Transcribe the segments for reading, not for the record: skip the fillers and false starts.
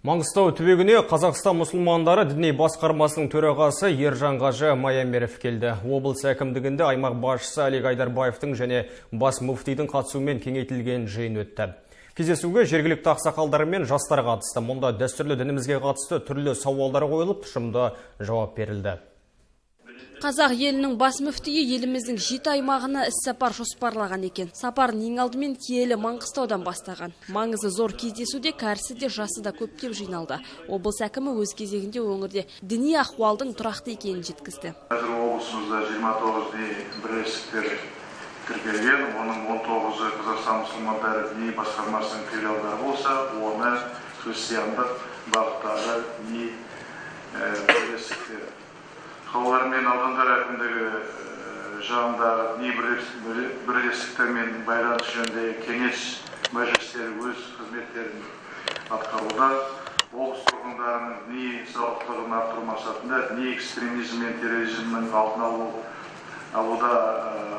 Маңғыстау түбегіне Қазақстан мұсылмандары діни басқармасының төрағасы Ержан Қажы Майамеров келді. Облыс әкімдігінде аймақ басшысы Алик Айдарбаевтың және бас мүфтидің қатысуымен кеңейтілген жиын өтті. Кездесуге жергілікті ақсақалдар мен жастар қатысты. Мұнда дәстүрлі дінімізге қатысты түрлі сауалдар қойылып, тұшымды жауап берілді. Қазақ елінің бас мүфтиі еліміздің 7 аймағына іс-сапар жоспарлаған екен. Сапарын ең алдымен киелі Маңғыстаудан бастаған. Маңызы зор кездесуде кәрісі де жасы да көптеп жиналды. Облыс әкімі өз кезегінде өңірде діни ахуалдың тұрақты екенін жеткізді. Қазір облысымызда 29 діни бірлестіктер тіркелген, оның 19-ы Қазақстан мұсылмандары діни басқармасының филиалдары болса, оны христиандық бағыттағы діни бірлестіктер. Қалалар мен аудандар әкімдігі жағындағы діни бірлестіктермен байланыс жөнінде кеңес мәжілістері өз қызметтерін атқаруда. Облыс тұрғындарының діни сауаттылығын арттыру мақсатында діни экстремизм мен терроризмнің алдын алуда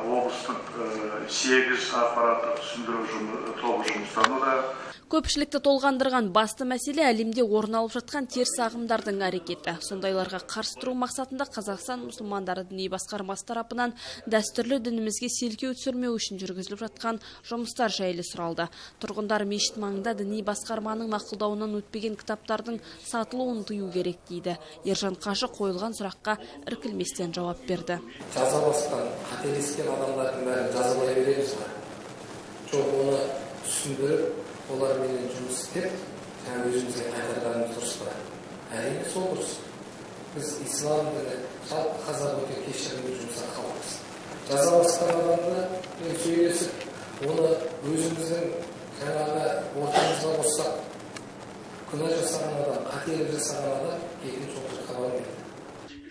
облыстық 8 ақпараттық түсіндіру тобы жұмыстануда. Көпшілікті толғандырған басты мәселе әлемде орын алып жатқан теріс ағымдардың әрекеті. Сондайларға қарсы тұру мақсатында Қазақстан мұсылмандары діни басқармасы тарапынан дәстүрлі дінімізге селкеу түсірмеу үшін жүргізіліп жатқан жұмыстар жайлы сұралды. Тұрғындар мешіт маңында діни басқарманың мақұлдауынан өтпеген кітаптардың сатылуын тыю керек дейді. Ержан Қажы қойылған сұраққа іркілместен жауап берді. Жаза басқан, қателескен адамдардың бәрін жазалай береміз ба? Жоқ, оны түсіндіріп, олар менен жұмыс істеп, өзімізге қайтарғанымыз дұрыс па? Әрине сол дұрыс. Біз ислам діні, жалпы қазақ өте кешірімді жұмсақ халықпыз. Жаза басқан адамды сөйлесіп, оны өзіміздің жаңағы ортамызға қоссақ, күнә жасаған адам, қателік жасаған адам екінші оқиғаға бармайды.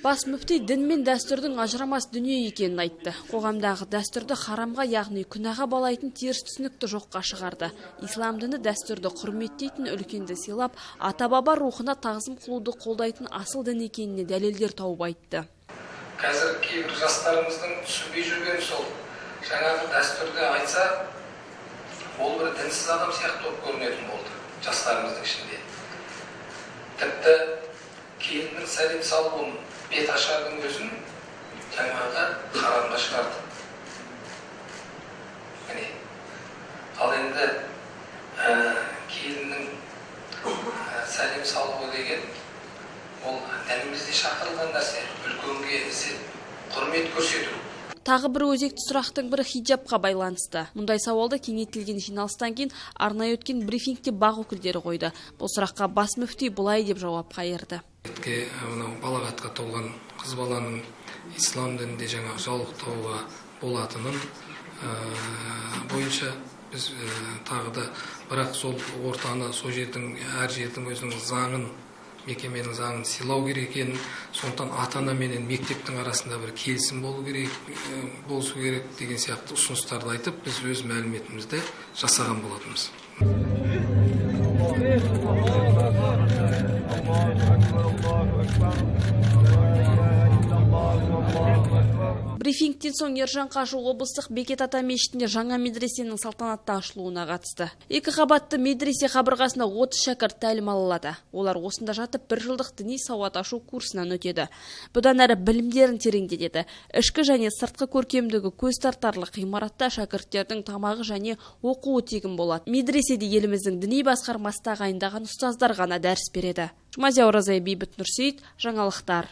Бас мүфти дін мен дәстүрдің ажырамас дүние екенін айтты. Қоғамдағы дәстүрді харамға, яғни күнәға балайтын теріс түсінікті жоққа шығарды. Ислам діні дәстүрді құрметтейтін, үлкенді сыйлап, ата-баба рухына тағзым қылуды қолдайтын асыл дін екеніне дәлелдер тауып айтты. Қазір кейбір жастарымыздың түсінбей жүргені сол. Жаңағы дәстүрді айтса, ол бір дінсіз адам сияқты болып көрінетін болды жастарымыздың ішінде. Тіпті келіннің сәлем салуын, бет ашардың өзін жаңағы харамға шығарды. Ал енді келіннің сәлем салуы деген ол дінімізде шақырылған нәрсе, үлкенге құрмет көрсету. Тағы бір өзекті сұрақтың бірі хиджабқа байланысты. Мұндай сауалды кеңейтілген жиналыстан кейін арнайы өткен брифингте бақ өкілдері қойды. Бұл сұраққа бас мүфти былай деп жауап қайырды. Балағатқа толған қыз баланың ислам дінінде жаңағы жаулықтауға болатынын бойынша біз тағы да, бірақ сол ортаны, сол жердің, әр жердің өзінің заңын, мекеменің заңын сыйлау керек екенін, сондықтан ата-ана менен мектептің арасында бір келісім болу керек деген сияқты ұсыныстарды айтып, біз өз мәліметімізді жасаған болатынбыз. Брифингтен соң Ержан Қажы облыстық Бекет ата мешітінде жаңа медресенің салтанатты ашылуына қатысты. 2 қабатты медресе қабырғасында 30 шәкірт тәлім алады. Олар осында жатып 1 жылдық діни сауат ашу курсынан өтеді. Бұдан әрі білімдерін тереңдетеді. Ішкі және сыртқы көркемдігі көз тартарлық ғимаратта шәкірттердің тамағы және оқуы тегін болады. Медреседе еліміздің діни басқармасы тағайындаған ұстаздар ғана дәріс береді. Жұмазия Оразай, Бейбіт Нұрсейіт, жаңалықтар.